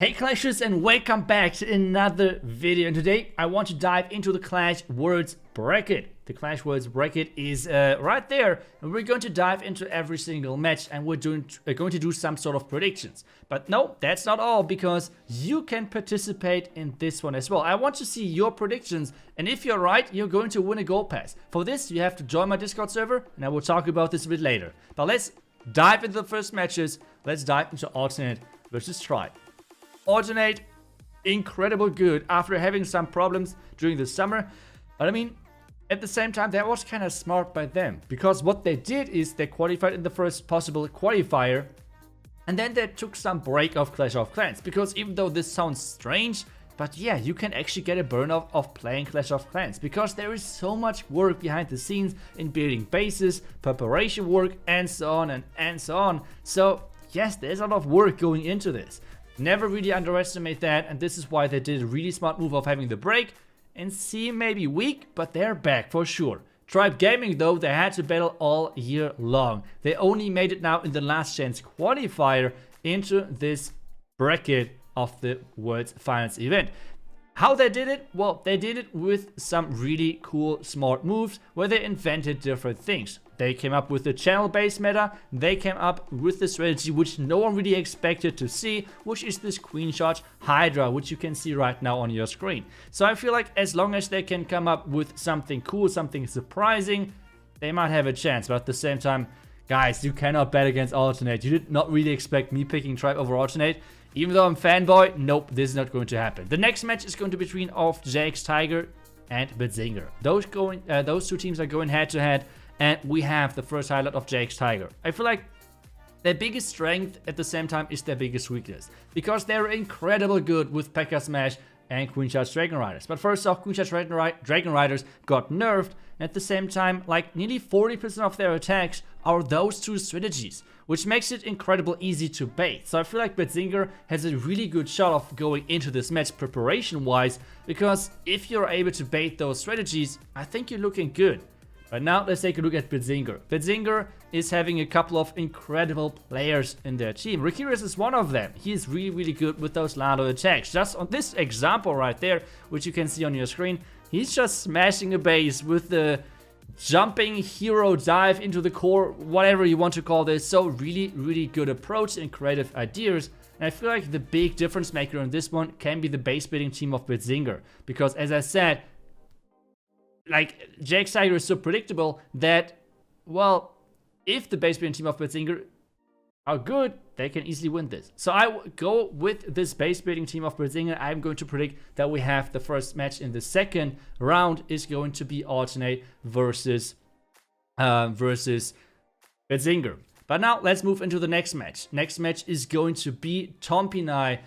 Hey Clashers, and welcome back to another video. And today I want to dive into the Clash Worlds bracket. The Clash Worlds bracket is right there, and we're going to dive into every single match, and we're going to do some sort of predictions. But no, that's not all, because you can participate in this one as well. I want to see your predictions, and if you're right, you're going to win a gold pass. For this, you have to join my Discord server, and I will talk about this a bit later. But let's dive into the first matches. Let's dive into alternate versus try. Alternate, incredible good after having some problems during the summer. But I mean, at the same time, that was kind of smart by them. Because what they did is they qualified in the first possible qualifier. And then they took some break of Clash of Clans. Because even though this sounds strange, but yeah, you can actually get a burnout of playing Clash of Clans. Because there is so much work behind the scenes in building bases, preparation work, and so on and so on. So yes, there's a lot of work going into this. Never really underestimate that, and this is why they did a really smart move of having the break. And C may be weak, but they're back for sure. Tribe Gaming though, they had to battle all year long. They only made it now in the last chance qualifier into this bracket of the World's Finals event. How they did it? Well, they did it with some really cool smart moves where they invented different things. They came up with the channel-based meta, they came up with the strategy which no one really expected to see, which is this Queen Charge Hydra, which you can see right now on your screen. So I feel like as long as they can come up with something cool, something surprising, they might have a chance. But at the same time, guys, you cannot bet against alternate. You did not really expect me picking Tribe over alternate. Even though I'm fanboy, nope, this is not going to happen. The next match is going to be between of JX Tiger and Badzinger. Those two teams are going head to head. And we have the first highlight of JX Tiger. I feel like their biggest strength at the same time is their biggest weakness. Because they're incredible good with P.E.K.K.A Smash and Queen Charge Dragon Riders. But first off, Queen Charge Dragon Riders got nerfed. And at the same time, like nearly 40% of their attacks are those two strategies. Which makes it incredibly easy to bait. So I feel like Badzinger has a really good shot of going into this match preparation-wise. Because if you're able to bait those strategies, I think you're looking good. But now let's take a look at Badzinger. Badzinger is having a couple of incredible players in their team. Rikiris is one of them. He is really, really good with those Lado attacks. Just on this example right there, which you can see on your screen, he's just smashing a base with the jumping hero dive into the core, whatever you want to call this. So really, really good approach and creative ideas. And I feel like the big difference maker in this one can be the base building team of Badzinger. Because as I said, like, JX Tiger is so predictable that, well, if the base building team of Badzinger are good, they can easily win this. So I go with this base building team of Badzinger. I'm going to predict that we have the first match in the second round is going to be alternate versus Badzinger. But now let's move into the next match. Next match is going to be Tompinai.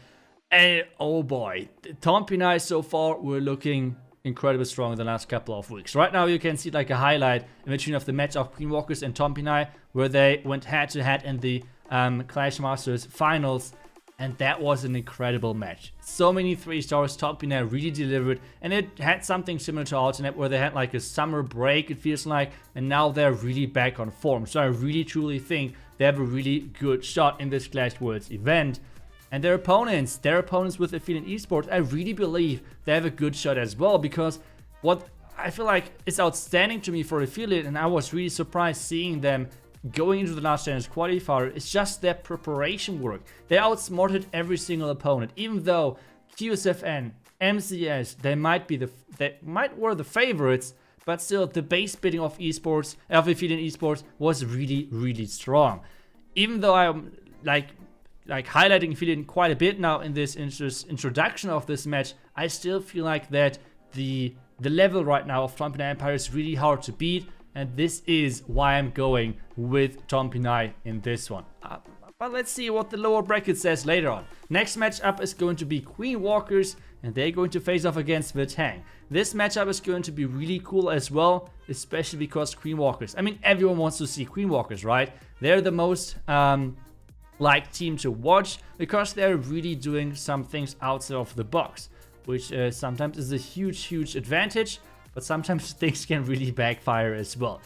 And oh boy, Tompinai so far we're looking incredibly strong in the last couple of weeks. Right now you can see like a highlight in between of the match of Queen Walkers and Tompinai, where they went head to head in the Clash Masters finals, and that was an incredible match. So many 3 stars, Tompinai really delivered, and it had something similar to alternate where they had like a summer break, it feels like, and now they're really back on form. So I really truly think they have a really good shot in this Clash Worlds event. And their opponents with Affiliate eSports, I really believe they have a good shot as well, because what I feel like is outstanding to me for Affiliate, and I was really surprised seeing them going into the last chance qualifier, is just their preparation work. They outsmarted every single opponent, even though QSFN, MCS, they were the favorites, but still the base bidding of esports, of Affiliate eSports was really, really strong. Even though I'm like highlighting Affiliate quite a bit now in this introduction of this match, I still feel like that the level right now of Tompinai Empire is really hard to beat, and this is why I'm going with Tompinai in this one. But let's see what the lower bracket says later on. Next matchup is going to be Queen Walkers, and they're going to face off against Vatang. This matchup is going to be really cool as well, especially because Queen Walkers, I mean, everyone wants to see Queen Walkers, right? They're the most like team to watch, because they're really doing some things outside of the box, which sometimes is a huge advantage, but sometimes things can really backfire as well.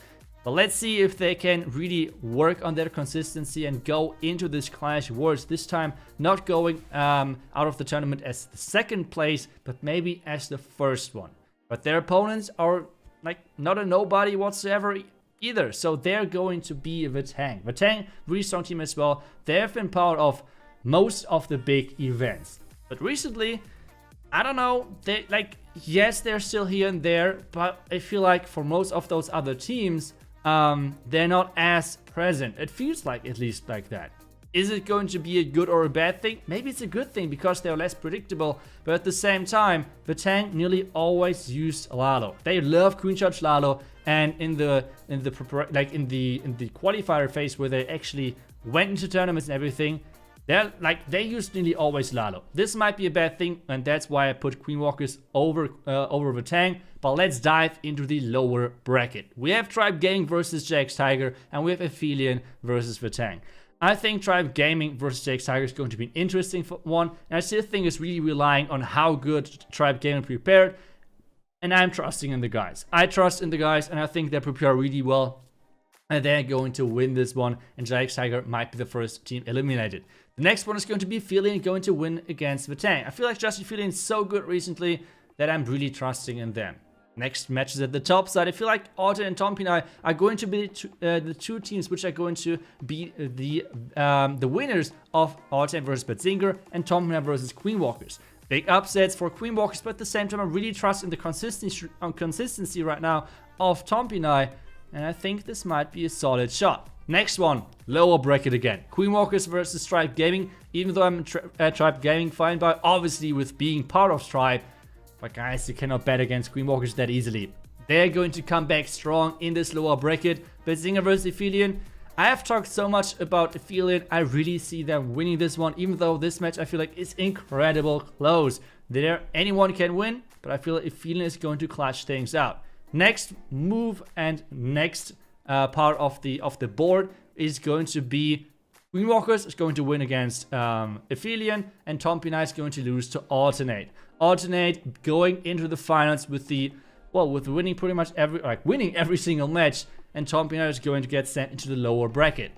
But let's see if they can really work on their consistency and go into this Clash Worlds. This time not going out of the tournament as the second place, but maybe as the first one. But their opponents are like not a nobody whatsoever either. So they're going to be Vatang. Vatang, really strong team as well. They have been part of most of the big events. But recently, I don't know, they like, yes, they're still here and there, but I feel like for most of those other teams, they're not as present. It feels like at least like that. Is it going to be a good or a bad thing? Maybe it's a good thing because they're less predictable, but at the same time, Vatang nearly always used Lalo. They love Queen Charge Lalo, and in the qualifier phase where they actually went into tournaments and everything, they used nearly always Lalo. This might be a bad thing, and that's why I put Queen Walkers over Vatang. But let's dive into the lower bracket. We have Tribe Gaming versus JX Tiger, and we have Aphelion versus Vatang. I think Tribe Gaming versus JX Tiger is going to be an interesting one, and I still think it's really relying on how good Tribe Gaming prepared, and I'm trusting in the guys. I trust in the guys, and I think they prepare really well, and they're going to win this one, and JX Tiger might be the first team eliminated. The next one is going to be Aphelion going to win against Vatang. I feel like Justin Aphelion is so good recently that I'm really trusting in them. Next matches at the top side, I feel like Alta and Tompinai are going to be the two teams which are going to be the winners of Alta versus Badzinger and Tompinai versus Queen Walkers. Big upsets for Queen Walkers, but at the same time, I really trust in the consistency right now of Tompinai, and I think this might be a solid shot. Next one, lower bracket again. Queen Walkers versus Tribe Gaming. Even though I'm Tribe Gaming fine by, obviously with being part of Tribe. But guys, you cannot bet against Queen Walkers that easily. They're going to come back strong in this lower bracket. Badzinger versus Aphelion. I have talked so much about Aphelion. I really see them winning this one. Even though this match I feel like is incredible close. Anyone can win, but I feel like Aphelion is going to clutch things out. Next move and next part of the board is going to be Queen Walkers is going to win against Aphelion, and Tompinai is going to lose to Alternate. Alternate going into the finals with winning pretty much winning every single match, and Tompinai is going to get sent into the lower bracket.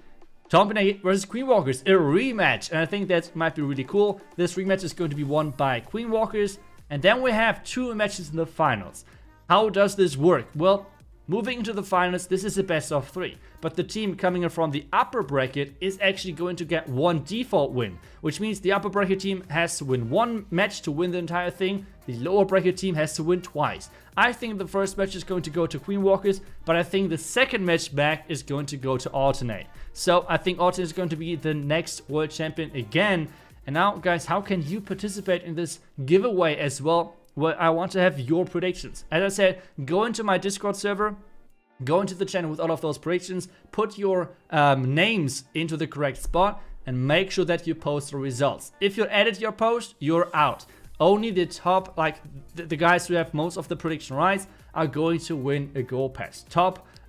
Tompinai versus Queen Walkers, a rematch, and I think that might be really cool. This rematch is going to be won by Queen Walkers, and then we have two matches in the finals. How does this work? Well, moving into the finals, this is a best of 3. But the team coming in from the upper bracket is actually going to get one default win, which means the upper bracket team has to win one match to win the entire thing. The lower bracket team has to win twice. I think the first match is going to go to Queen Walkers, but I think the second match back is going to go to Alternate. So I think Alternate is going to be the next world champion again. And now, guys, how can you participate in this giveaway as well? Well, I want to have your predictions. As I said, go into my Discord server, go into the channel with all of those predictions, put your names into the correct spot, and make sure that you post the results. If you edit your post, you're out. Only the top, the guys who have most of the prediction rights are going to win a goal pass.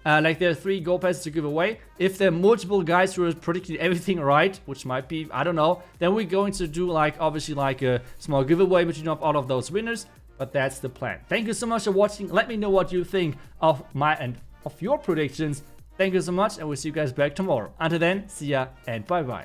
There are 3 goal passes to give away. If there are multiple guys who are predicting everything right, which might be, I don't know, then we're going to do obviously a small giveaway between all of those winners. But that's the plan. Thank you so much for watching. Let me know what you think of of your predictions. Thank you so much, and we'll see you guys back tomorrow. Until then, see ya and bye bye.